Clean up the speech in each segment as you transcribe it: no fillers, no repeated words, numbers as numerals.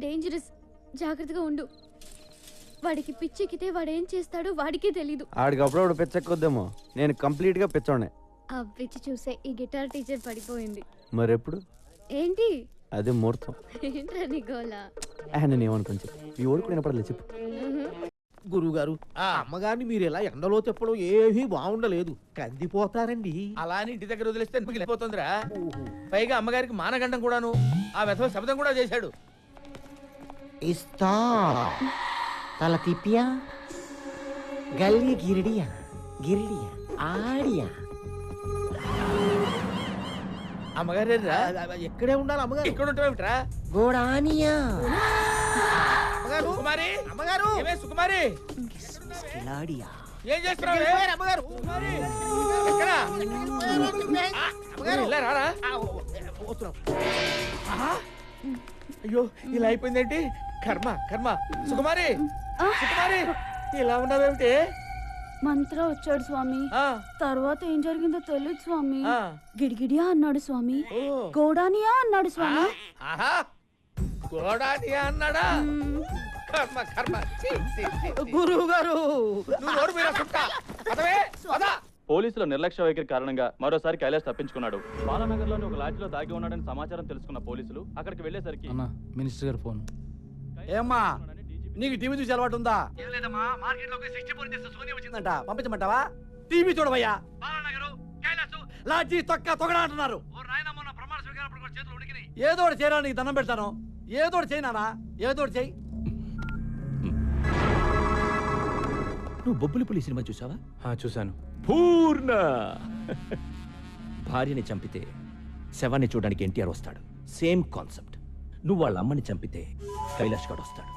Dangerous, జాగ్రత్తగా ఉండు. వాడికి పిచ్చెక్కితే వాడేం చేస్తాడో వాడికే తెలీదు. ఆడికి అప్పుడప్పుడు పిచ్చెక్కొద్దేమో, నేను కంప్లీట్ గా పిచ్చోనే. ఆ పిచ్చి చూసే ఈ గిటార్ టీచర్ పడిపోయింది. మరెప్పుడు? ఏంటి అదే ముహూర్తం. ఏంట్రా నీ గోలా? నేను ఏమనుకోని చెప్పు, ఈ ఓడి కూడా వినపడలేదు చెప్పు. గురువుగారు, అమ్మగారిని మీరు ఇలా ఎండలో చెప్పడం ఏమీ బాగుండలేదు, కందిపోతారండి. అలా అని ఇంటి దగ్గర వదిలేస్తే మిగిలిపోతుందిరా. పైగా అమ్మగారికి మానగండం కూడాను. ఆ వెధవ శబ్దం కూడా చేశాడు. ఇస్తా తల తిప్పియా గల్లి గిరిడియా గిరిడియా ఆడియా. అమ్మగారే రా. ఎక్కడే ఉండాలి అమ్మగారు? ఇక్కడ ఉంటావేమిట్రా? గోడానియా. సుకుమారి, అమ్మగారు, ఏమే సుకుమారి, కిలాడియా. ఏం చేస్తున్నావు? అమ్మగారు, సుకుమారి, ఎక్కడ? ఇలా రారా. అయ్యో, ఇలా అయిపోయిందేంటి? కర్మ కర్మ. సుకుమారి, సుకుమారి, ఇలా ఉన్నావేమిటి? మంత్ర వచ్చాడు స్వామి. తర్వాత ఏం జరిగిందో తెలియదు స్వామి. ఆ. గిడిగిడియా అన్నాడు స్వామి. ఓ. గోడానియా అన్నాడు స్వామి. ఆహా, గోడానియా అన్నాడా? కర్మ కర్మ. గురువు గారు, నువ్వు నోరు మీరా సుట్ట. పదవే, పద. పోలీసుల నిర్లక్ష్య వైఖరి కారణంగా మరోసారి కైలాష్ తప్పించుకున్నాడు. బాలానగర్లోని ఒక లాడ్జిలో దాగి ఉన్నాడని సమాచారం తెలుసుకున్న పోలీసులు అక్కడికి వెళ్లేసరికి మినిస్టర్ గారు ఫోన్. ఏమ్మా నీకు టీవీ చూసి అలవాటు ఉందా? వచ్చిందంట, పంపించమంటావా? టీవీ చూడవయ్యా. లాడ్జీ తొక్క తొగడా అంటున్నారు. ఏదో ఒకటి చేయరా, నీకు దండం పెడతాను. ఏదో ఒకటి చేయి నానా, ఏదో ఒకటి చేయి. నువ్వు బొబ్బులిపులి సినిమా చూసావా? చూశాను. పూర్ణ భార్యని చంపితే శవాన్ని చూడడానికి ఎన్టీఆర్ వస్తాడు. Same concept. నువ్వు వాళ్ళ అమ్మని చంపితే కైలాష్ గాడు వస్తాడు.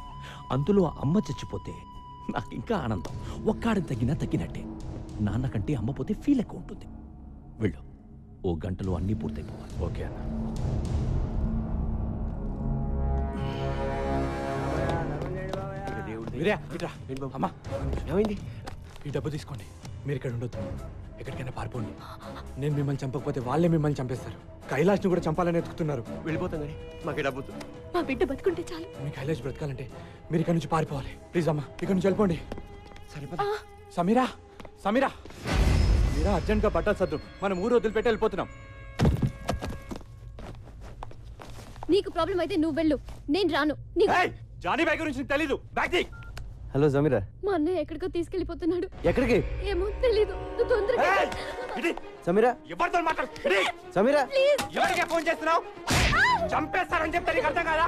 అందులో అమ్మ చచ్చిపోతే నాకు ఇంకా ఆనందం. ఒక్కాడని తగ్గినట్టే. నాన్న కంటే అమ్మ పోతే ఫీల్ ఎక్కువ ఉంటుంది. వెళ్ళు, ఓ గంటలో అన్నీ పూర్తయిపోవాలి. ఓకే అన్న. అమ్మా ఏమైంది? ఈ డబ్బు తీసుకోండి, మీరు ఇక్కడ ఉండొద్దు, ఎక్కడికైనా పారిపోండి. నేను మిమ్మల్ని చంపకపోతే వాళ్ళే మిమ్మల్ని చంపేస్తారు. కైలాష్ని కూడా చంపాలని ఎత్తుకుతున్నారు. వెళ్ళిపోతాం కానీ మాకు డబ్బు. మా బిడ్డ బతుకుంటే చాలు. మీ కైలాష్ బ్రతకాలంటే మీరు ఇక్కడ నుంచి పారిపోవాలి. ప్లీజ్ అమ్మా, ఇక్కడ నుంచి వెళ్ళిపోండి. సమీరా, సమీరా, సమీరా, అర్జెంట్గా బట్టలు సర్దు, మనం ఊరు వదిలిపెట్టి వెళ్ళిపోతున్నాం. నీకు ప్రాబ్లం అయితే నువ్వు వెళ్ళు, నేను రాను. జానీ బాయ్ గురించి నీకు తెలీదు. బ్యాగ్ తీ. హలో సమీరా. మా అన్నయ్య ఎక్కడికో తీసుకెళ్లిపోతున్నాడు. ఎక్కడికి? ఏమో తెలీదు, నువ్వు తొందరగా. సమీరా, ఎవరితో మాట్లాడు? సమీరా, ఎవరికే ఫోన్ చేస్తున్నావు? చంపేస్తారని చెప్తే నీకు అర్థం కాదా?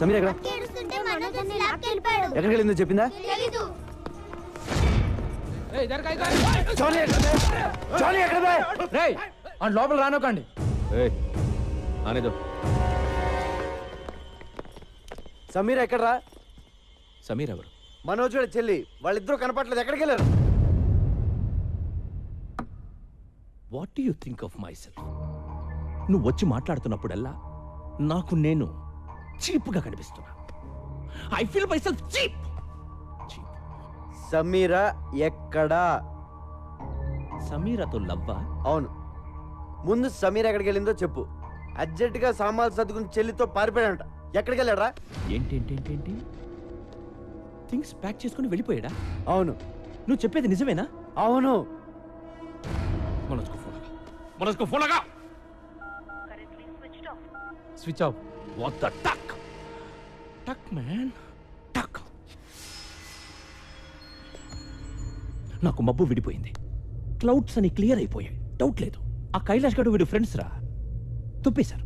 సమీరా ఎక్కడ? ఎక్కడికి వెళ్ళిందో చెప్పిందా? లోపల రానోకండి. అనేదో సమీరా ఎక్కడరా? సమీర్ ఎవరు? మనోజ్ చెల్లి, వాళ్ళిద్దరూ కనపట్లేదు. ఎక్కడికి వెళ్ళారు? What do you think of my self? నువ్వు వచ్చి మాట్లాడుతున్నప్పుడల్లా నాకు నేను చీప్గా కనిపిస్తున్నా. I feel my self cheap. Sameera ఎక్కడా? సమీరాతో లవ్వా? అవును. ముందు సమీరా ఎక్కడికి వెళ్ళిందో చెప్పు. అర్జెంటుగా సామాన్లు సర్దుకుని చెల్లితో పారిపోయాడంట. ఎక్కడికి వెళ్ళాడా? ఏంటి థింగ్స్ ప్యాక్ చేసుకుని వెళ్ళిపోయాడా? అవును. నువ్వు చెప్పేది నిజమేనా? అవును. మనస్కో ఫోన్ లగా. Switch off. వాట్ ద టక్ టక్ మ్యాన్ టక్. నాకు మబ్బు విడిపోయింది. క్లౌడ్స్ అని క్లియర్ అయిపోయాయి. డౌట్ లేదు, ఆ కైలాష్ గడు వీడు ఫ్రెండ్స్ రా. తుప్పేశారు.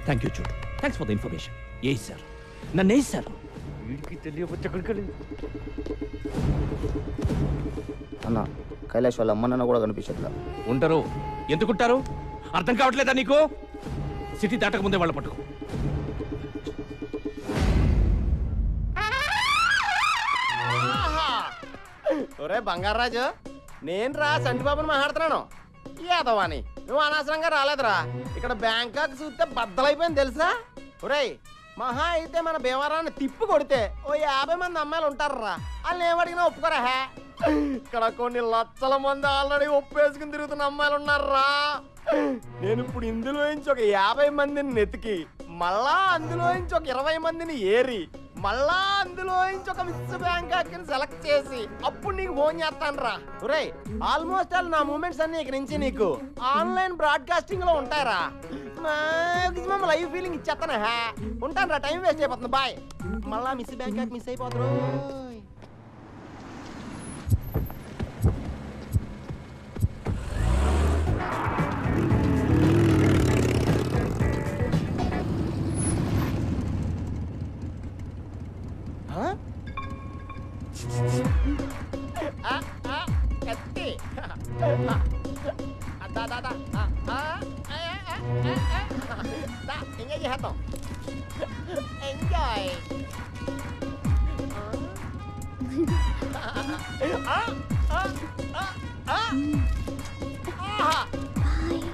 థ్యాంక్ యూ చూడు. Thanks for the information. A sir, నన్ను ఏ సార్? వీడికి తెలియవచ్చు ఎక్కడికి వెళ్ళింది. అన్న, కైలాష్ వాళ్ళ అమ్మ నాన్న కూడా కనిపించట్లా. ఉంటారు, ఎందుకుంటారు? అర్థం కావట్లేదా నీకు? సిటీ దాటక ముందే వాళ్ళ పట్టుకో. ఒరే బంగారాజు, నేను రా సంటిబాబుని మాట్లాడుతున్నాను. ఏదవాని నువ్వు అనవసరంగా రాలేదురా. ఇక్కడ బ్యాంకాక్ చూస్తే బద్దలైపోయింది తెలుసా? ఒరేయ్, మహా అయితే మన భీమవరాన్ని తిప్పి కొడితే ఓ 50 మంది అమ్మాయిలు ఉంటారా. వాళ్ళని ఏమడిగినా ఒప్పుకోరా. ఇక్కడ కొన్ని లక్షల మంది ఆల్రెడీ ఒప్పేసుకుని తిరుగుతున్న అమ్మాయిలు ఉన్నారా. నేను ఇప్పుడు ఇందులో నుంచి ఒక 50 మందిని నెతికి మళ్ళా అందులో నుంచి ఒక 20 మందిని ఏరి మళ్ళా అందులో నుంచి ఒక మిస్ బ్యాంకాక్ సెలెక్ట్ చేసి అప్పుడు నీకు ఫోన్ చేస్తాను రా. ఒరే ఆల్మోస్ట్ ఆల్ నా మూమెంట్స్ అన్ని ఇక నుంచి నీకు ఆన్లైన్ బ్రాడ్కాస్టింగ్ లో ఉంటారా. మాక్సిమం లైవ్ ఫీలింగ్ ఇచ్చేస్తాను. ఉంటాను రా, టైం వేస్ట్ అయిపోతుంది. బాయ్. మళ్ళా మిస్ బ్యాంకాక్ మిస్ అయిపోతారు. కత్తి ఎంజాయ్ చేద్దాం. ఎంజాయ్.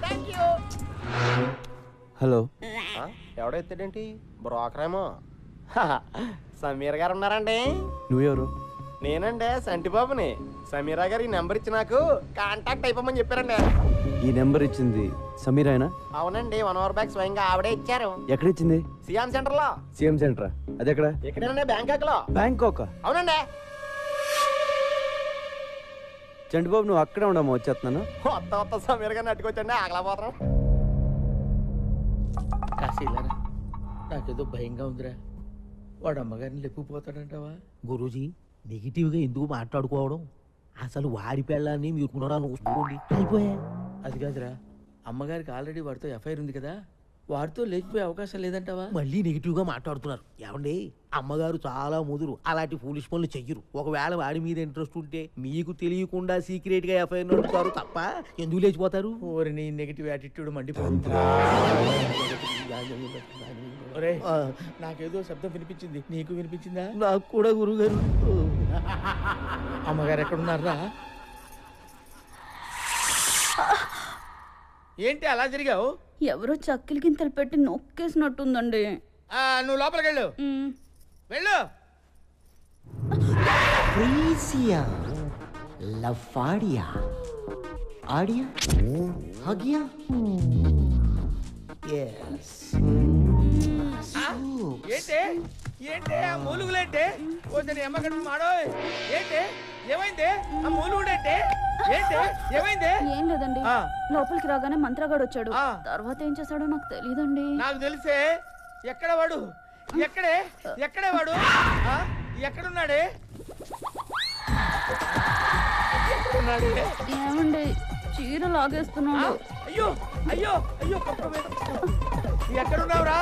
Thank you. హలో. ఎవడో ఎత్తాడేంటి? బ్రోకరేమో. సమీర్ గారు ఉన్నారండి? నువ్వెవరు? నేనండి సంటిబాబుని. సమీరా గారు ఈ నెంబర్ ఇచ్చి నాకు కాంటాక్ట్ అయిపోమని చెప్పారండి. ఈ నెంబర్ ఇచ్చింది సమీరాయనా? అవునండి, 1 అవర్ బ్యాక్ స్వయంగా ఆవిడే ఇచ్చారు. ఎక్కడ ఇచ్చింది? సియాం సెంటర్ లో. సీఎం సెంటరా? అది ఎక్కడ? ఎక్కడేనండి? బ్యాంకాక్ లో. బ్యాంకాక్? అవునండి. చంటిబాబు నువ్వు అక్కడే ఉండమ్మా, వచ్చేస్తున్నాను. కొత్త సమీర్ గారిని అట్టుకొచ్చండి, ఆగలేకపోతాం. కాశీలారా, నాకేదో భయంగా ఉందిరా. వాడు అమ్మగారిని లేపుకుపోతాడంటావా? గురూజీ, నెగిటివ్గా ఎందుకు మాట్లాడుకోవడం? అసలు వాడి పెళ్ళాన్ని మీరు చూసుకోండి అయిపోయా. అది కాదురా, అమ్మగారికి ఆల్రెడీ వాడితో ఎఫ్ఐఆర్ ఉంది కదా, వాడితో లేచిపోయే అవకాశం లేదంటావా? మళ్ళీ నెగిటివ్గా మాట్లాడుతున్నారు. ఏమండి, అమ్మగారు చాలా ముదురు, అలాంటి ఫూలిష్ పనులు చెయ్యరు. ఒకవేళ వాడి మీద ఇంట్రెస్ట్ ఉంటే మీకు తెలియకుండా సీక్రెట్ గా ఎఫ్ఐఆర్ నడుపుతారు తప్ప ఎందుకు లేచిపోతారు? ఓరిని నెగిటివ్ యాటిట్యూడ్ మండిపోతుంది. ఒరేయ్, నాకేదో శబ్దం వినిపించింది, నీకు వినిపించిందా? నాకు కూడా గురుగారు. అమ్మగారు ఎక్కడున్నారా? ఏంటి అలా జరిగావు? ఎవరో చక్కెల గింతలు పెట్టి నొక్కేసినట్టుందండి. నువ్వు లోపలికి వెళ్ళు. వెళ్ళు. ఏంటి ఏంటి ఆ మూలుగులేంటి? ఓ అమ్మగడు మాడో. ఏంటి ఏమైంది? ఆ మూలుగుడేంటి? ఏంటి ఏమైంది? ఏం లేదండి, లోపలికి రాగానే మంత్రగాడు వచ్చాడు. తర్వాత ఏం చేశాడో నాకు తెలియదండి. నాకు తెలిసే. ఎక్కడ వాడు? ఎక్కడే వాడు? ఎక్కడున్నాడే? ఏమండి, చీర లాగేస్తున్నాడు. అయ్యో అయ్యో అయ్యో, ఎక్కడున్నావురా?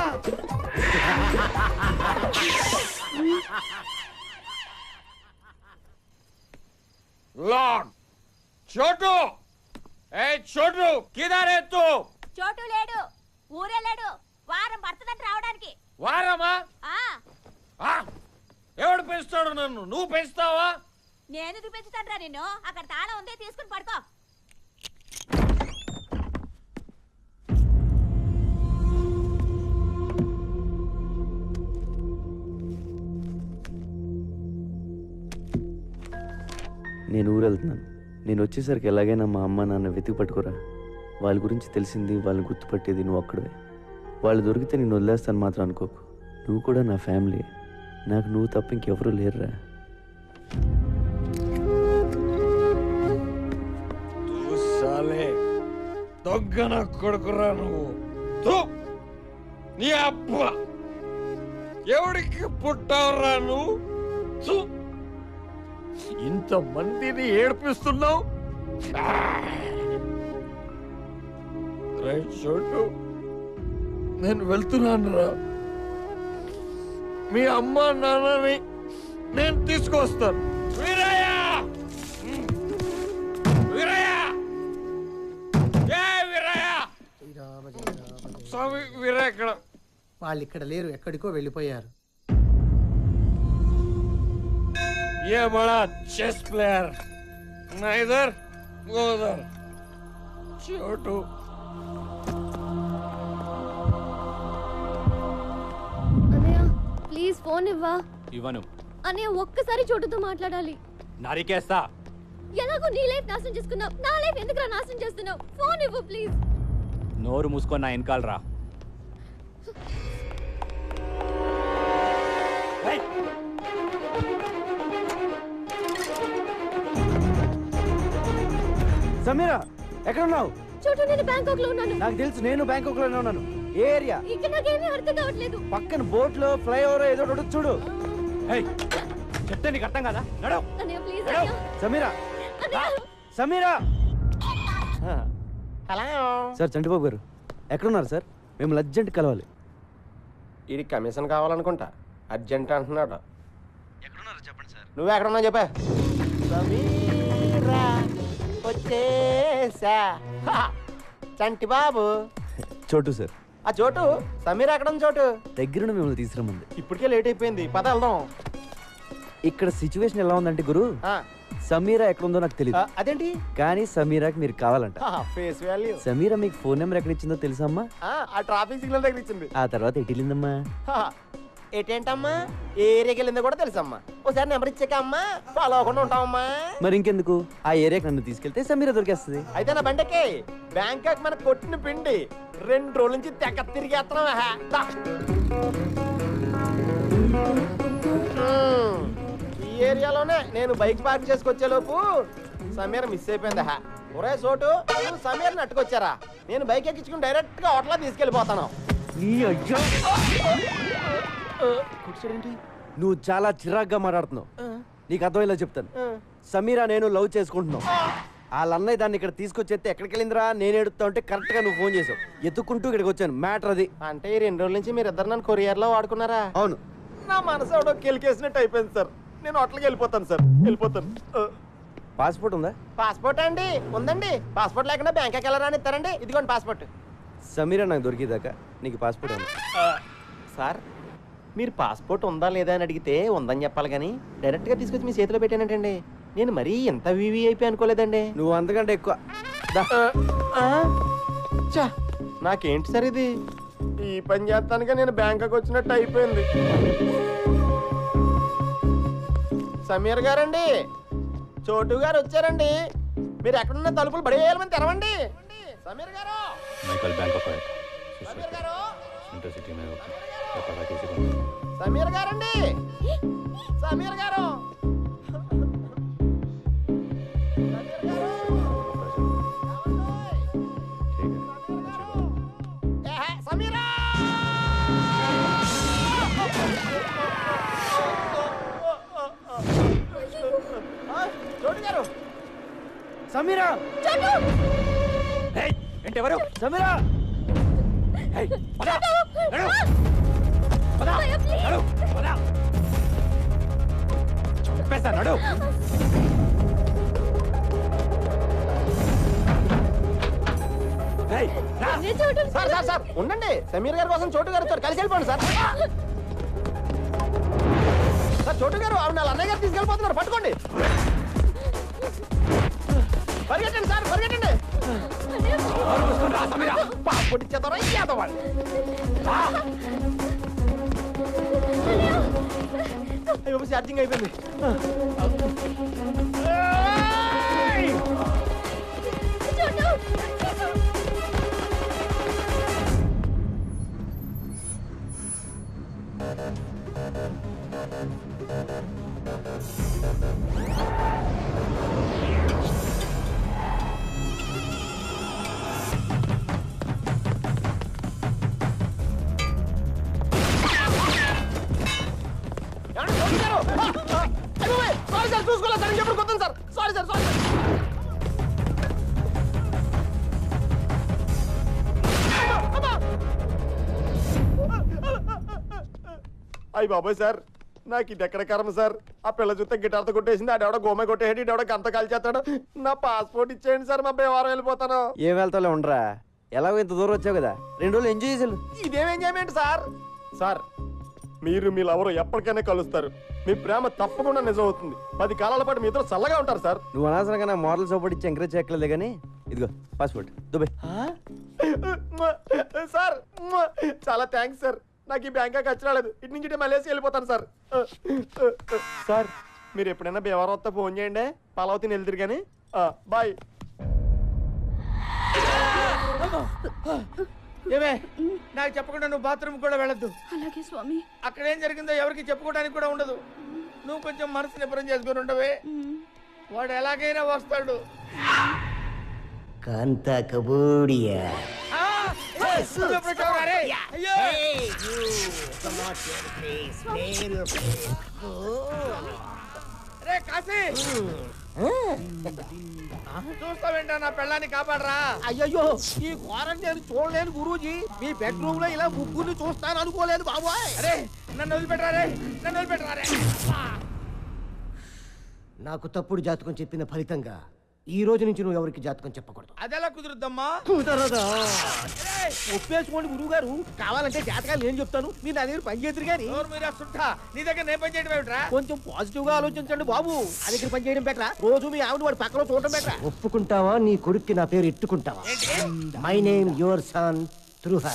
लॉर्ड छोटू ए छोटू किधर है तू? చోటు లేడు, ఊరే లేడు. వారం పడుతుందంట రావడానికి. వారమా? ఎవడు పెంచుతాడు నన్ను? నువ్వు పెంచుతావా? నేను చూపించుతాను నిన్ను. అక్కడ తాళం ఉంది, తీసుకుని పడుకో. నేను ఊరు వెళ్తున్నాను. నేను వచ్చేసరికి ఎలాగైనా మా అమ్మ నాన్న వెతికి పట్టుకోరా. వాళ్ళ గురించి తెలిసింది, వాళ్ళని గుర్తుపట్టేది నువ్వు ఒక్కడే. వాళ్ళు దొరికితే నేను వదిలేస్తాను మాత్రం అనుకోకు. నువ్వు కూడా నా ఫ్యామిలీ. నాకు నువ్వు తప్ప ఇంకెవరూ లేరురా. దొంగన కొడుకురా నువ్వు. నీ అబ్బ ఎవడికి పుట్టావురా నువ్వు? ఇంతమందిని ఏడిపిస్తున్నావు. చోటు, నేను వెళ్తున్నాను రా. మీ అమ్మ నాన్నని నేను తీసుకొస్తాను. వీరయ్య! వీరయ్య! స్వామి వీరయ్య ఎక్కడ? వాళ్ళు ఇక్కడ లేరు, ఎక్కడికో వెళ్ళిపోయారు. ये बड़ा चेस प्लेयर ना इधर वो उधर. छोटू అన్నయ్య ప్లీజ్ ఫోన్ ఇవ్వా. ఇవ్వను. అన్నయ్య ఒక్కసారి చోటుతో మాట్లాడాలి. నరికేస్తా. ఎలాగో నీ లైఫ్ నాశనం చేసుకున్నావు, నా లైఫ్ ఎందుకురా నాశనం చేస్తున్నావు? ఫోన్ ఇవ్వు ప్లీజ్. నోరు మూసుకొని నా వెనకాల రా. సమీరా ఎక్కడ ఉన్నావు? చోటు నేను బ్యాంకాక్ లో ఉన్నాను. నాకు తెలుసు, నేను బ్యాంకాక్ లోనే ఉన్నాను. ఏ ఏరియా? ఇక్కడ నాకేమీ అర్థం కావట్లేదు. పక్కన బోట్ లో ఫ్లైఓవర్ ఏదో ఒకటి చూడు. చెప్తే నీకు అర్థం కదా. నడవు. అన్నయ్య please Sameera, Sameera. Hello sir Chantibabu గారు ఎక్కడున్నారు సార్? మేము అర్జెంట్ కలవాలి. ఇది కమిషన్ కావాలనుకుంటా, అర్జెంట్ అంటున్నాడు. ఎక్కడున్నారు చెప్పండి సార్. నువ్వు ఎక్కడున్నావు చెప్పా. సమీరా వచ్చేసా. చంటి బాబు. చోటు సార్. ఆ చోటు సమీరా ఎక్కడ ఉంది? చోటు దగ్గరుండి మిమ్మల్ని తీసుకురమ్మంది. ఇప్పటికే లేట్ అయిపోయింది, పద వెళ్దాం. ఇక్కడ సిచ్యువేషన్ ఎలా ఉందంటే గురు, సమీరా ఎక్కడుందో నాకు తెలియదు. అదేంటి? కానీ సమీరాకి మీరు కావాలంట. Face value. సమీరా మీకు ఫోన్ నెంబర్ ఎక్కడ ఇచ్చిందో తెలుసా అమ్మా? ఆ ట్రాఫిక్ సిగ్నల్ దగ్గర ఇచ్చింది. ఆ తర్వాత ఎటు వెళ్ళిందమ్మా? ఏంటమ్మా, ఏ ఏరియాకి వెళ్ళిందో కూడా తెలుసమ్మా. ఒకసారి నెంబర్ ఇచ్చాక అమ్మా ఫాలో అవ్వకుండా ఉంటామమ్మా. మరి ఇంకెందుకు, ఆ ఏరియాకి నన్ను తీసుకెళ్తే సమీరా దొరికేస్తుంది. అయితే నా బండకి బ్యాంకాక్ మన కొట్టిన పిండి 2 రోజుల నుంచి తెగ తిరిగేస్తున్నావా? ఈ ఏరియాలోనే నేను బైక్ పార్క్ చేసుకొచ్చేలోపు సమీర మిస్ అయిపోయిందా? ఒరే చోటు, నువ్వు సమీరని అట్టుకొచ్చారా? నేను బైక్ ఎక్కించుకుని డైరెక్ట్ గా హోటల్లో తీసుకెళ్ళిపోతాను. నువ్వు చాలా చిరాగ్గా మాట్లాడుతున్నావు. నీకు అర్థమయ్యేలా చెప్తాను. సమీరా నేను లవ్ చేసుకుంటున్నావు. వాళ్ళ అన్నయ్య దాన్ని ఇక్కడ తీసుకొచ్చేస్తే ఎక్కడికి వెళ్ళిందిరా నేను ఎడుతా ఉంటే కరెక్ట్ గా నువ్వు ఫోన్ చేసావు. ఎత్తుకుంటూ ఇక్కడికి వచ్చాను. మ్యాటర్ అది. అంటే ఈ 2 రోజుల నుంచి మీరు ఇద్దరు నన్ను కొరియర్ లో వాడుకున్నారా? అవును. నా మనసు ఎవడో కెలికేసినట్టు అయిపోయింది సార్. నేను హోటల్కి వెళ్ళిపోతాను సార్, వెళ్ళిపోతాను. పాస్పోర్ట్ ఉందా? పాస్పోర్ట్ అండి ఉందండి. పాస్పోర్ట్ లేకుండా బ్యాంకాక్ ఎలా రానిస్తారండి? ఇదిగోండి పాస్పోర్ట్. సమీరా నాకు దొరికేదాకా నీకు పాస్పోర్ట్ ఉంది. సార్ మీరు పాస్పోర్ట్ ఉందా లేదా అని అడిగితే ఉందని చెప్పాలి కానీ డైరెక్ట్గా తీసుకొచ్చి మీ చేతిలో పెట్టానంటండి. నేను మరీ ఎంత వీవీఐపీ అనుకోలేదండి. నువ్వు అంతకంటే ఎక్కువ. నాకేంటి సార్ ఇది? ఈ పని చేస్తానుగా నేను బ్యాంకాక్ వచ్చినట్టు అయిపోయింది. సమీర్ గారండి, చోటు గారు వచ్చారండి. మీరు ఎక్కడున్న తలుపులు బడేయాలని తెరవండి. సమీర్ గారు, సమీర్ గారు, సమీర్ గారండి, సమీర్ గారు, సమీరా, చోటు గారు, సమీరా. ఏంటి ఎవరు? సమీరా చంపేస్తా. నడు. సార్ సార్ సార్ ఉండండి. సమీర్ గారి కోసం చోటు గారు వచ్చారు, కలిసి వెళ్ళిపోండి సార్. సార్ చోటు గారు ఆవిడ వాళ్ళ అన్నయ్య గారు తీసుకెళ్ళిపోతున్నారు, పట్టుకోండి. పరిగెట్టండి సార్, పరిగెట్టండి. పాస్పోర్ట్ ఇచ్చేద్దారా? ఇచ్చేద్దాం. అయ్యో ఛార్జింగ్ అయిపోయింది. సారీ సార్, చూసుకోలేదు సార్. ఇంకెప్పుడు కొత్త sir. Sorry sir, sorry sir. అయ్యి బాబాయ్ సార్, నాకు ఇది ఎక్కడ కర్మ సార్. ఆ పిల్ల చూస్తే గిటార్తో కొట్టేసింది, ఆడెవడో గోమ కొట్టేసి ఇడెవడో గంత కాల్చేస్తాడు. నా పాస్పోర్ట్ ఇచ్చేయండి సార్, మా బేవారం వెళ్ళిపోతాను. ఏం వెళ్తాలో ఉండరా, ఎలాగో ఇంత దూరం వచ్చావు కదా, 2 రోజులు ఎంజాయ్ చేసాను. ఇదేం ఎంజాయ్మెంట్ సార్? సార్ మీరు మీ లవరు ఎప్పటికైనా కలుస్తారు. మీ ప్రేమ తప్పకుండా నిజం అవుతుంది. 10 కాలాల పాటు మీ ఇద్దరు చల్లగా ఉంటారు సార్. నువ్వు అనవసరంగా నా మోడల్ సపోర్ట్ ఇచ్చి ఎంకరేజ్ చేయట్లేదు కానీ ఇదిగో పాస్పోర్ట్ దుబాయ్. సార్ చాలా థ్యాంక్స్ సార్. నాకు ఈ బ్యాంకాక్ వచ్చి రాలేదు. ఇటు నుంచి మలేసి వెళ్ళిపోతాను సార్. సార్ మీరు ఎప్పుడైనా భీమవరం వస్తే ఫోన్ చేయండి, పలావతిని వెళ్తారు కానీ. బాయ్. ఏమే నాకు చెప్పకుండా నువ్వు బాత్రూమ్ కూడా వెళ్ళొద్దు. అలాగే స్వామి. అక్కడ ఏం జరిగిందో ఎవరికి చెప్పుకోవడానికి కూడా ఉండదు. నువ్వు కొంచెం మనసు నిబ్బరం చేసుకుని ఉండవే. వాడు ఎలాగైనా వస్తాడు. కాంత కబూడియా. రే కాశీ, చూస్తావేంటా నా పెళ్ళాన్ని కాపాడరా. అయ్యయ్యో, ఈ ఘోరం నేను చూడలేను గురూజీ. మీ బెడ్రూమ్ లో ఇలా ముగ్గురిని చూస్తాను అనుకోలేదు బాబోయ్. అరే నన్ను వదిలిపెట్టరా, నన్ను వదిలిపెట్టరా. నాకు తప్పుడు జాతకం చెప్పిన ఫలితంగా ఈ రోజు నుంచి నువ్వు ఎవరికి జాతకం చెప్పకూడదు. అదెలా కుదురుద్దమ్మా? కుదరదా? ఒప్పేసుకోండి గురువు గారు. కావాలంటే జాతకాలు నేను చెప్తాను, మీరు నా దగ్గర పని చేద్దరు కానీ. నీ దగ్గర నేను పని చేయడం ఏమిట్రా? కొంచెం పాజిటివ్ గా ఆలోచించండి బాబు. నా దగ్గర పని చేయడం బెటరా, రోజు మీ ఆవిడ వాడి పక్కన చూడటం బెటరా. ఒప్పుకుంటావా నీ కొడుక్కి నా పేరు ఎట్టుకుంటావా? మై నేమ్ యువర్ సన్ త్రుహ.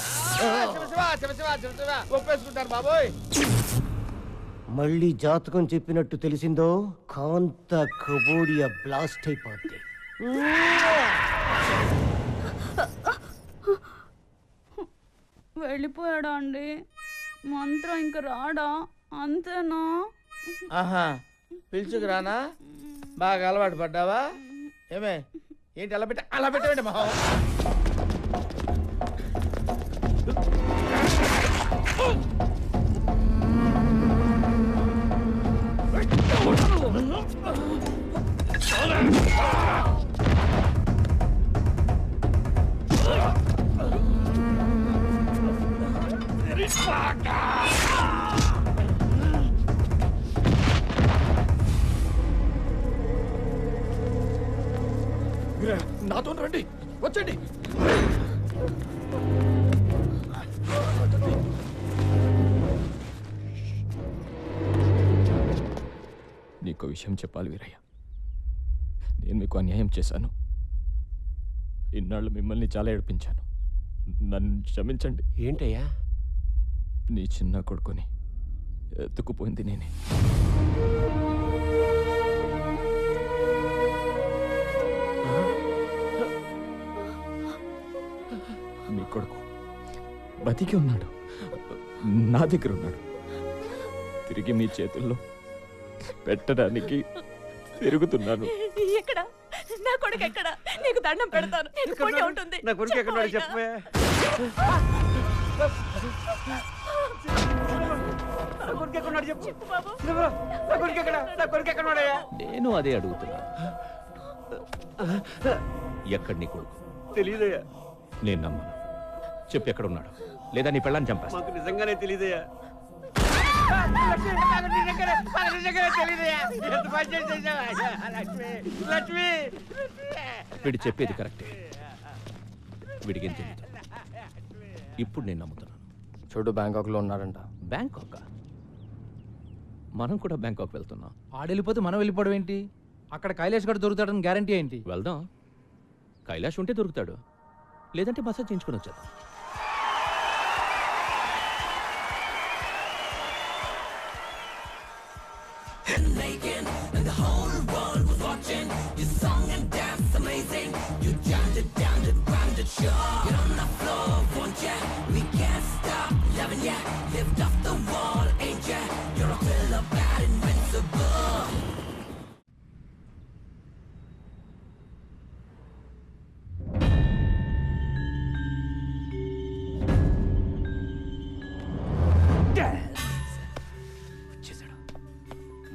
ఒప్పేసుకుంటారు బాబోయ్. మళ్ళీ జాతకం చెప్పినట్టు తెలిసిందో కాంత కబోడియా బ్లాస్ట్ అయిపోద్ది. వెళ్ళిపోయాడా అండి? మంత్రం ఇంక రాడా? అంతేనా? ఆహా, పిలుచుకురానా? బాగా అలవాటు పడ్డావా? ఏమే ఏంటి అలా పెట్టండి మొహం. నాతో రండి, వచ్చండి. నీకో విషయం చెప్పాలి వీరయ్య. నేను మీకు అన్యాయం చేశాను. ఇన్నాళ్ళు మిమ్మల్ని చాలా ఏడిపించాను. నన్ను క్షమించండి. ఏంటయ్యా? నీ చిన్న కొడుకుని ఎత్తుకుపోయింది నేనే. మీ కొడుకు బతికి ఉన్నాడు, నా దగ్గర ఉన్నాడు. తిరిగి మీ చేతుల్లో పెట్టడానికి తిరుగుతున్నాను. ఎక్కడ నా కొడుకు? ఎక్కడ? నీకు దండం పెడతాను. ఉంటుంది. నా కొడుకు ఎక్కడ చెప్పే. నేను అదే అడుగుతున్నా. ఎక్కడి నీ కొడుకు? తెలియదయ్యా. నేను నమ్మను. చెప్పు ఎక్కడ ఉన్నాడు, లేదా నీ పెళ్ళాన్ని చంపేస్తా. మాకు నిజంగానే తెలియదయ్యా. వీడు చెప్పేది కరెక్టే. వీడికేం తెలియదు. ఇప్పుడు నేను నమ్ముతున్నాను. చూడు, బ్యాంకాక్లో ఉన్నాడంట. బ్యాంకాక్? మనం కూడా బ్యాంకాక్ వెళ్తున్నాం. ఆడెళ్ళిపోతే మనం వెళ్ళిపోవడం ఏంటి? అక్కడ కైలాష్ గడు దొరుకుతాడని గ్యారంటీ ఏంటి? వెళ్దాం. కైలాష్ ఉంటే దొరుకుతాడు, లేదంటే మసాజ్ చేయించుకుని వచ్చేద్దాం. And the whole world was watching. You sung and danced amazing. You jammed it, damned it, rammed it, sure. Get on the floor, won't ya? We can't stop loving ya. Lift off the wall, ain't ya? You're a killer, bad, invincible.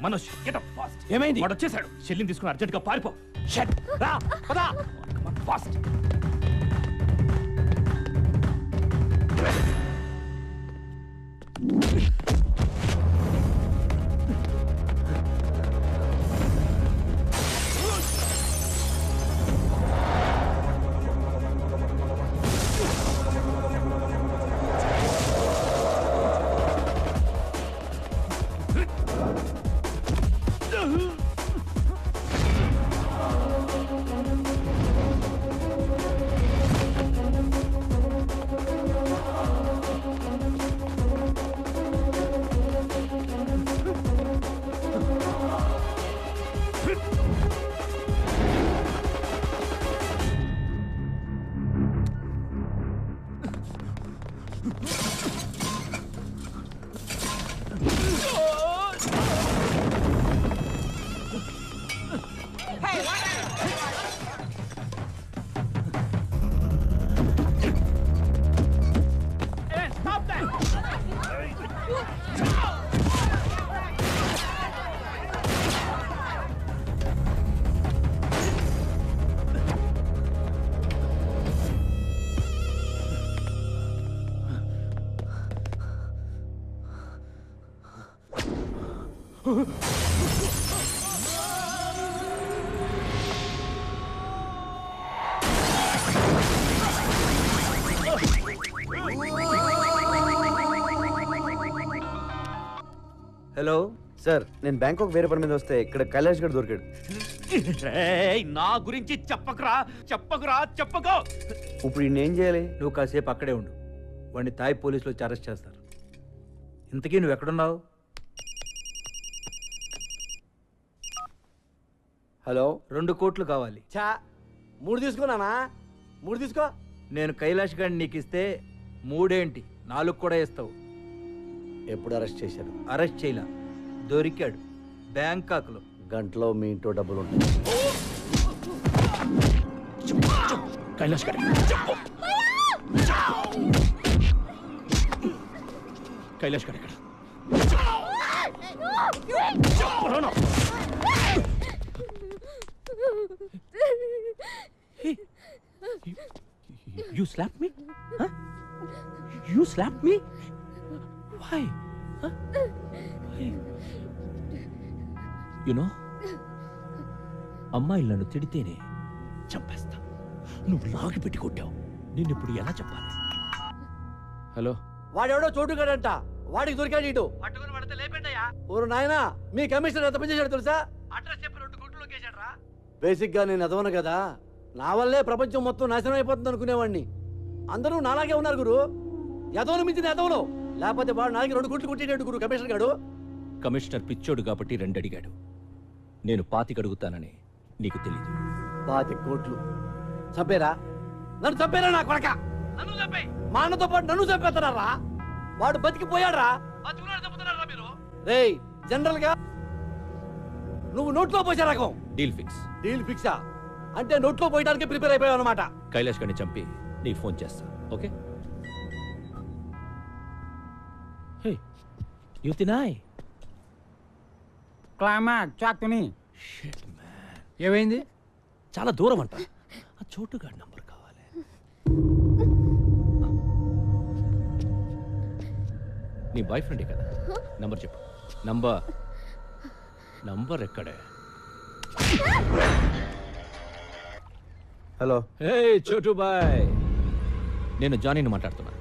Manoj, get up fast. ఏమైంది? వాడు వచ్చేసాడు. షెల్లిని తీసుకుని urgent గా పారిపో. Shut రా, పద fast. Hello sir, నేను Bangkok వేరే పని మీద వస్తే ఇక్కడ కైలాష్ గడ్ దొరికాడు. నా గురించి చెప్పకురా చెప్పకో. ఇప్పుడు నేనేం చేయాలి? నువ్వు కాసేపు అక్కడే ఉండు. వాడిని తాయ్ పోలీసులు వచ్చి అరెస్ట్ చేస్తారు. ఇంతకీ నువ్వు ఎక్కడున్నావు? హలో, 2 కోట్లు కావాలి. చా 3 తీసుకున్నానా? 3 తీసుకో. నేను కైలాష్ గారిని నీకు ఇస్తే 3 ఏంటి 4 కూడా ఇస్తావు. ఎప్పుడు అరెస్ట్ చేశారు? అరెస్ట్ చేయలా, దొరికాడు బ్యాంకాక్లో. గంటలో మీ ఇంట్లో డబ్బులు ఉంటాయి. కైలాష్ గారు కైలాష్ గారు ఎక్కడ? You slapped me? Huh? You slapped me? Why? Huh? Why? You know, అమ్మాయిలు నన్ను తిడితేనే చంపేస్తా. నువ్వు లాగి పెట్టి కొట్టావు. నేను ఇప్పుడు ఎలా చెప్పాలి? హలో, వాడెవడో చోటుగాడంట, వాడికి దొరికాడు ఇటు. పట్టుకుని పడితే లేపండియా. ఓరు నాయనా, మీ కమిషనర్ ఎంత పని చేశాడు తెలుసా? అడ్రస్ చెప్పి 2 కోట్లు కేసాడు రా. బేసిక్ గా నేను ఎదవను కదా, నా వల్లే ప్రపంచం మొత్తం నాశనం అయిపోతుంది అనుకునేవాడిని. అందరూ నాలాగే ఉన్నారు గురు. ఎదవను మించిన ఎదవను. లేకపోతే వాడు నాకి 2 కోట్లు కొట్టేటాడు గురు కమిషనర్ గాడు. కమిషనర్ పిచ్చోడు కాబట్టి 2 అడిగాడు. నేను 25 అడుగుతానని నీకు తెలీదు. 25 కోట్లు చంపేరా? నన్ను చంపేరా నా కొడక? నన్ను చంపే, మా అన్నతో పాటు నన్ను చంపేస్తున్నారా? వాడు బతికిపోయాడ్రా. రేయ్, జనరల్ గా నువ్వు నోట్లో పోసే రకం. Deal fix. డీల్ ఫిక్సా అంటే నోట్లో పోయడానికి ప్రిపేర్ అయిపోయావు అనమాట. కైలాష్ గారిని చంపి నీకు ఫోన్ చేస్తా. ఓకే? హే, యు తినాయ్ క్లైమాక్స్ చాక్తుని. ఏమైంది? చాలా దూరం అంట. ఆ చోటుగాడి నంబర్ కావాలి. నీ బాయ్ ఫ్రెండే కదా? నంబర్ చెప్పు. నంబర్ ఎక్కడే? హలో. హే చోటు బాయ్, నేను జానీని మాట్లాడుతున్నా.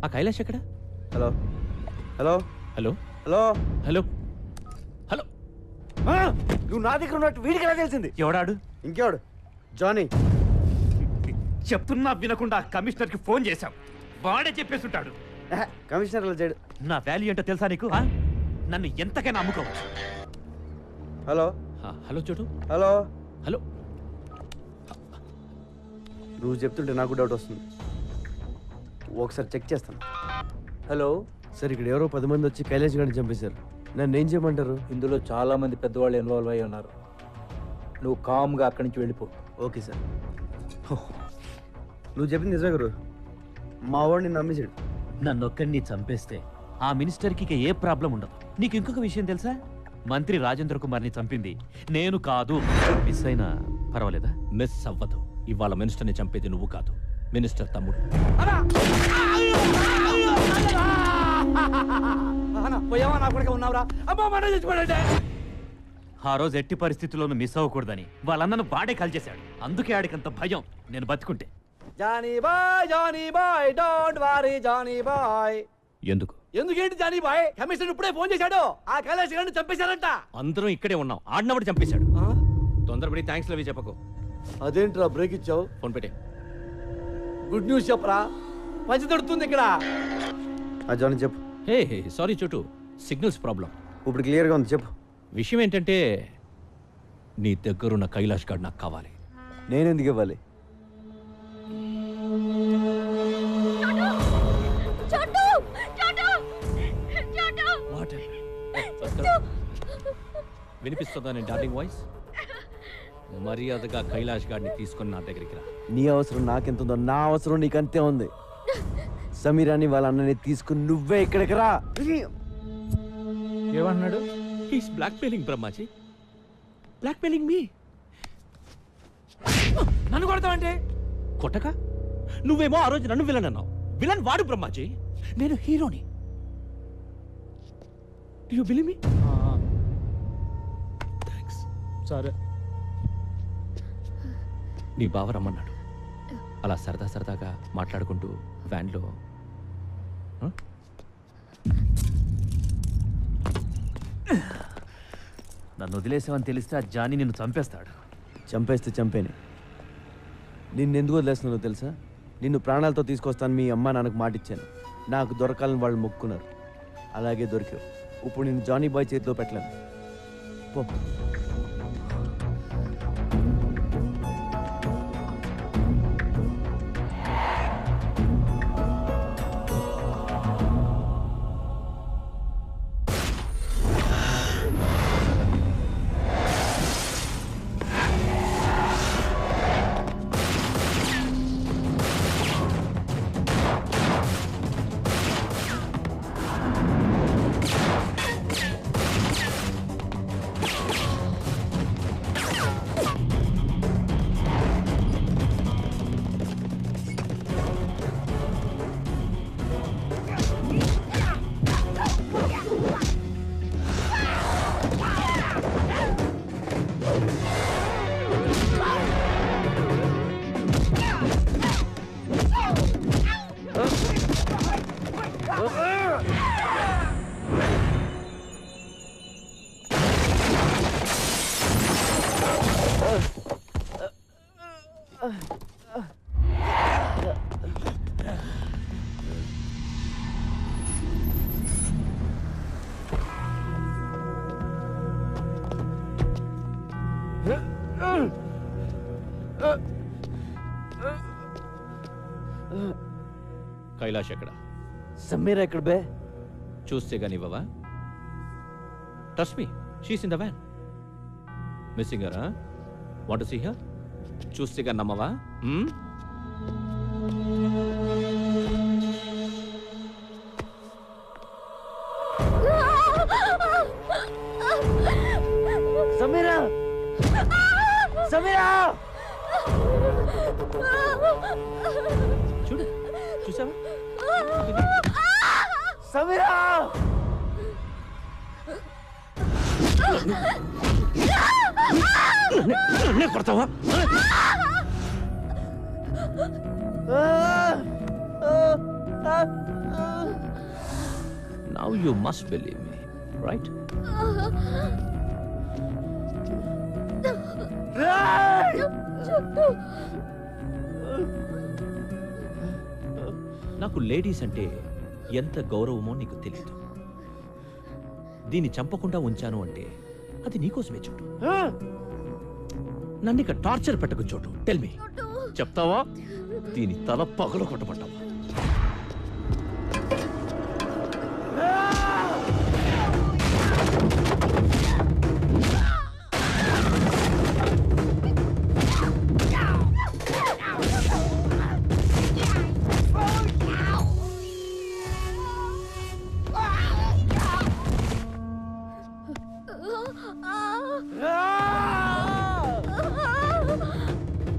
ఆ కైలాష్ ఎక్కడ? Hello hello hello hello hello hello. నువ్వు నా దగ్గర ఉన్నట్టు వీడికి ఎలా తెలిసింది? ఎవడాడు? ఇంకెవడు? జానీ. చెప్తున్నా వినకుండా కమిషనర్ కి ఫోన్ చేశాం. వాడే చెప్పేస్తుంటాడు. కమిషనర్ అలా చేయడు. నా వాల్యూ ఏంటో తెలుసా నీకు? నన్ను ఎంతకైనా అమ్ముకోవచ్చు. హలో హలో చోటు. Hello hello. నువ్వు చెప్తుంటే నాకు డౌట్ వస్తుంది. ఒకసారి చెక్ చేస్తాను. హలో సార్, ఇక్కడ ఎవరో 10 మంది వచ్చి కైలాష్ గారిని చంపేశారు. నన్ను ఏం చేయమంటారు? ఇందులో చాలా మంది పెద్దవాళ్ళు ఇన్వాల్వ్ అయి ఉన్నారు. నువ్వు కామ్గా అక్కడి నుంచి వెళ్ళిపో. Okay sir. నువ్వు చెప్పింది నిజమే గురు. మా వాడిని నమ్మేశాడు. నన్నొక్కడిని చంపేస్తే ఆ మినిస్టర్కి ఇక ఏ ప్రాబ్లం ఉండదు. నీకు ఇంకొక విషయం తెలుసా? మంత్రి రాజేంద్ర కుమార్ని చంపింది నేను కాదు. మిస్ అయినా పర్వాలేదా? మిస్ అవ్వదు. ఇవాళ మినిస్టర్ని చంపేది నువ్వు కాదు, మినిస్టర్ తమ్ముడు. ఆ రోజు ఎట్టి పరిస్థితుల్లోనూ మిస్ అవ్వకూడదని వాళ్ళన్నను వాడే కాల్చేశాడు. అందుకే ఆడికంత భయం నేను బతుకుంటే. జానీ బాయ్ డోంట్ వరీ జానీ బాయ్. ఎందుకు? ఎందుకేంటి జానీ బాయ్? కమిషనర్ ఇప్పుడే ఫోన్ చేశాడు. ఆ కైలాష్ గారిని చంపేశారంట. అందరం ఇక్కడే ఉన్నాం. ఆడినప్పుడు చంపేశాడు. తొందరపడి థ్యాంక్స్ లవి చెప్పకు. అదేంట్రా బ్రేక్ ఇచ్చావు? ఫోన్ పెట్టే. గుడ్ న్యూస్ చెప్పరా, మంచి దొరుకుతుంది ఇక్కడ. జానీ చెప్పు. హే సారీ చోటు, సిగ్నల్స్ ప్రాబ్లం. ఇప్పుడు క్లియర్గా ఉంది, చెప్పు. విషయం ఏంటంటే నీ దగ్గరున్న కైలాష్ గారు నాకు కావాలి. నేను ఎందుకు ఇవ్వాలి? వినిపిస్తుందా నేను డార్లింగ్ వాయిస్? మర్యాదగా కైలాష్ గారిని తీసుకొని నా దగ్గరికి రా. నీ అవసరం నాకెంతుందో నా అవసరం నీకంతే ఉంది. సమీరాని వాళ్ళ అన్నని తీసుకుని నువ్వే ఇక్కడికి రా. ఏమన్నాడు? He's blackmailing Brahmaji, blackmailing me. నన్ను కొడతావంటే కొట్టక? నువ్వేమో ఆ రోజు నన్ను విలన్ అన్నావు. విలన్ వాడు బ్రహ్మాజీ, నేను హీరోని. You believe me? థ్యాంక్స్. సరే. నీ బావ రమ్మన్నాడు. అలా సరదా సరదాగా మాట్లాడుకుంటూ వ్యాన్లో. నన్ను వదిలేసావని తెలిస్తే ఆ జానీ నిన్ను చంపేస్తాడు. చంపేస్తే చంపేనే. నిన్నెందుకు వదిలేస్తున్నానో తెలుసా? నిన్ను ప్రాణాలతో తీసుకొస్తాను మీ అమ్మ నాన్నకు మాటిచ్చాను. నాకు దొరకాలని వాళ్ళు మొక్కున్నారు. అలాగే దొరికావు. ఇప్పుడు నేను జానీ బాయ్ చేతిలో పెట్టలేను. పో. కైలాష్ ఎక్కడ? సమీరా ఎక్కడ బే? చూస్తే గానివ్వవా? Trust me, she's in the van. Missing her? Want to see her? చూస్తే గాని నమ్మవా? సమీరా! సమీరా! చూడు, చూసావా? సమీరా! కొడతావా? Now you must believe me, right? నాకు లేడీస్ అంటే ఎంత గౌరవమో నీకు తెలియదు. దీన్ని చంపకుండా ఉంచాను అంటే అది నీకోసమే చూడు. నన్ను ఇక టార్చర్ పెట్టకు చోటు. టెల్ మీ, చెప్తావా? దీని తల పగల కొట్టమంటావా?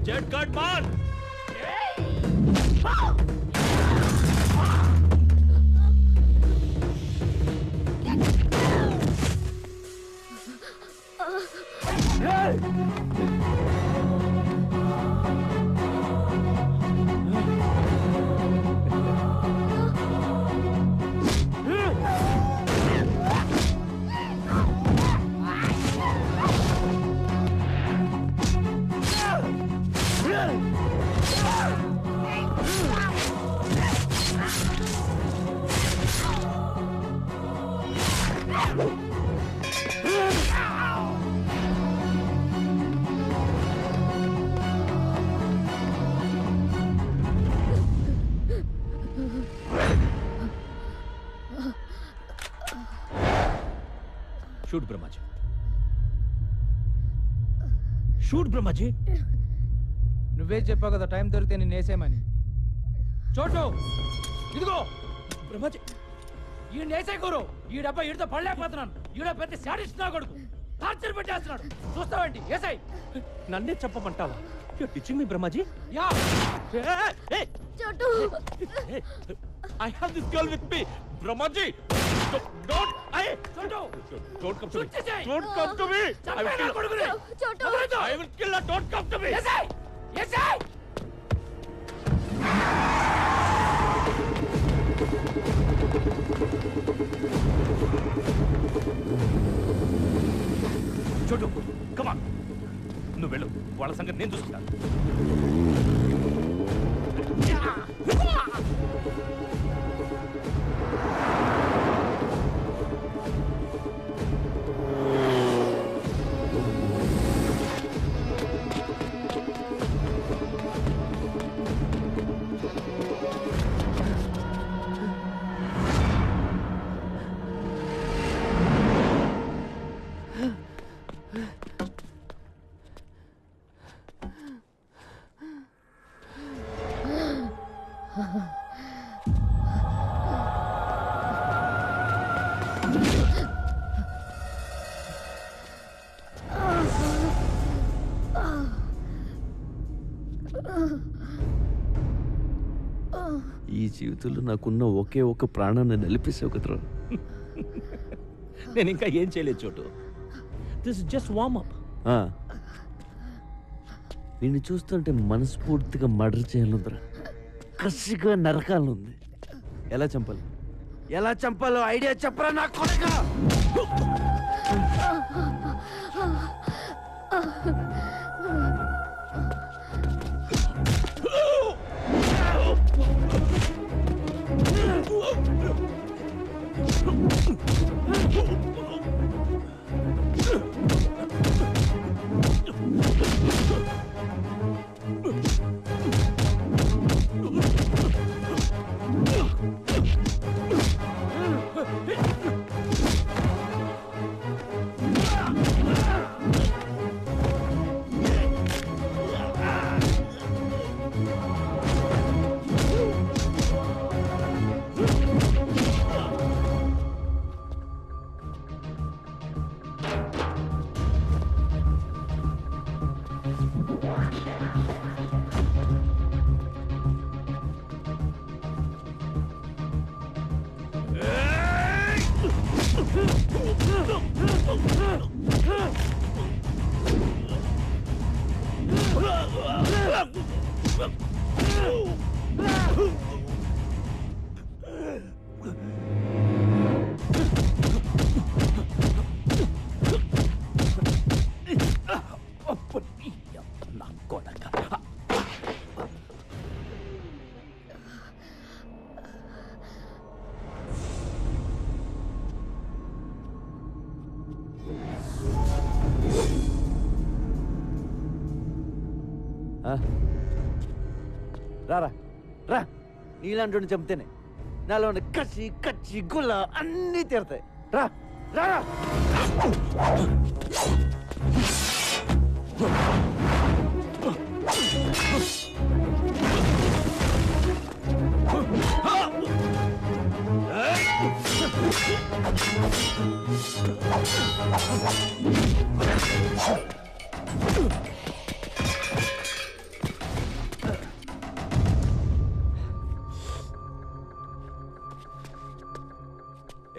Jet cut man! చూడు బ్రహ్మాజీ, షూట్ బ్రహ్మాజీ. నువ్వే చెప్పావు కదా టైం దొరికితే నేను వేసేయమని. చోటు ఇదిగో బ్రహ్మాజీ, ఈ నేసే గురు. ఈ డబ్బా ఈడితో పడలేకపోతున్నాను. ఈడ పెద్ద శాడిస్ట్ నా కొడుకు. టార్చర్ పెట్టేస్తున్నాడు. చూస్తావేంటి? ఏసై. నన్నే చెప్పమంటావా? You're teaching me, Brahmaji? Yeah. Hey! Chotu! I have this girl with me. Brahmaji! Don't! Chotu! Don't come to me. Don't come to me. I will kill her. Chotu! I will kill her. Don't come to me. Yesai! Yesai! Chotu, come on. నువ్వు వెళ్ళు, వాళ్ళ సంగతి నేను చూసుకుంటాను. ఈ జీవితంలో నాకున్న ఒకే ఒక ప్రాణాన్ని నిలిపేసావు కదరా. నేను ఇంకా ఏం చేయలేదు చోటు. This just warm up. నిన్ను చూస్తుంటే మనస్ఫూర్తిగా మర్డర్ చేయాలందరా, కసిగా నరకాలనుంది. ఎలా చంపాలో ఐడియా చెప్పరా నా కొడుకా. రారా రా, నీలాంటి చంపితేనే నాలో ఉన్న కచ్చి కచ్చి గుల్ల అన్నీ తీరుతాయి. రా రా.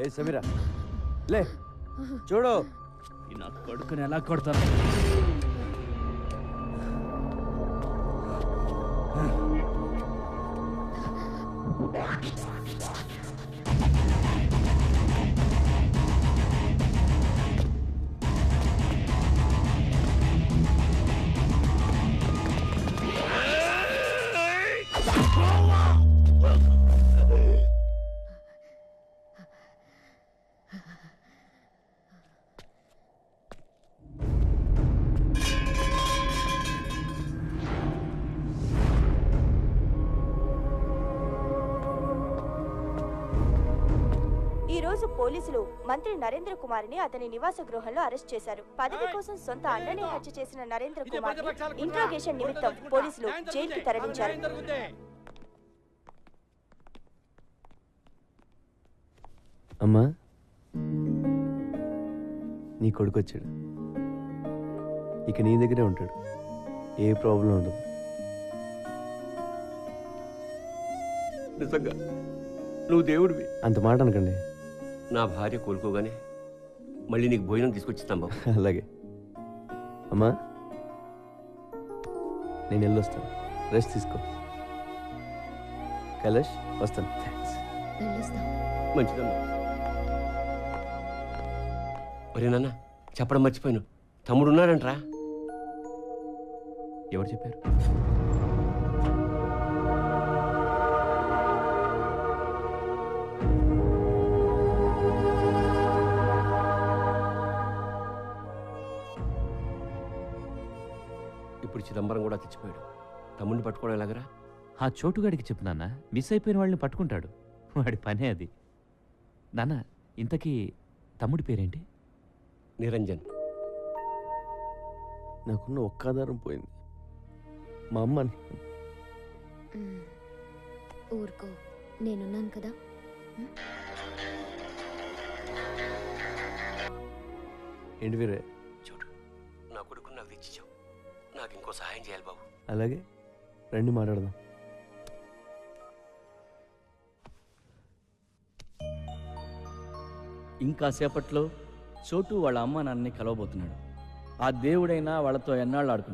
ఏ సమీరా లే, చూడు నా కొడుకుని ఎలా కొడతాను. ఈ ఈ రోజు పోలీసులు మంత్రి నరేంద్ర కుమార్ని అతని నివాస గృహంలో అరెస్ట్ చేశారు. పదవి కోసం సొంత అన్ననే హత్య చేసిన నరేంద్ర కుమార్ని ఇంట్రాగేషన్ నిమిత్తం పోలీసులు జైలుకి తరలించారు. అమ్మా, నీ కొడుకు వచ్చాడు. ఇక నీ దగ్గరే ఉంటాడు. ఏ ప్రాబ్లం ఉండదు. నిజంగా నువ్వు దేవుడివి. అంత మాట అనకండి. నా భార్య కోలుకోగానే మళ్ళీ నీకు భోజనం తీసుకొచ్చిస్తాం బాబు. అలాగే అమ్మా, నేను వెళ్ళొస్తాను. రెస్ట్ తీసుకో. కైలాష్, వస్తాను. థ్యాంక్స్. మంచిదమ్మా. ఒరే నాన్న, చెప్పడం మర్చిపోయాను. తమ్ముడు ఉన్నాడంట్రా. ఎవరు చెప్పారు? ఇప్పుడు చిదంబరం కూడా తెచ్చిపోయాడు. తమ్ముడిని పట్టుకోవడం ఎలాగరా? ఆ చోటుగాడికి చెప్పు నాన్న, మిస్ అయిపోయిన వాళ్ళని పట్టుకుంటాడు. వాడి పనే అది. నాన్న, ఇంతకీ తమ్ముడి పేరేంటి? నిరంజన్. నాకున్న ఒక్క ఆధారం పోయింది. మా అమ్మ. ఊరుకో, నేనున్నాను కదా. ఏంటి వీరే? చూడు, నా కొడుకుని నాకు తెచ్చిచ్చావు. నాకు ఇంకో సహాయం చేయాలి బాబు. అలాగే రండి, మాట్లాడదాం. ఇంకా సేపట్లో చోటు వాళ్ళ అమ్మ నాన్నని కలవబోతున్నాడు. ఆ దేవుడైనా వాళ్ళతో ఎన్నాళ్ళు ఆడుకుంటాడు.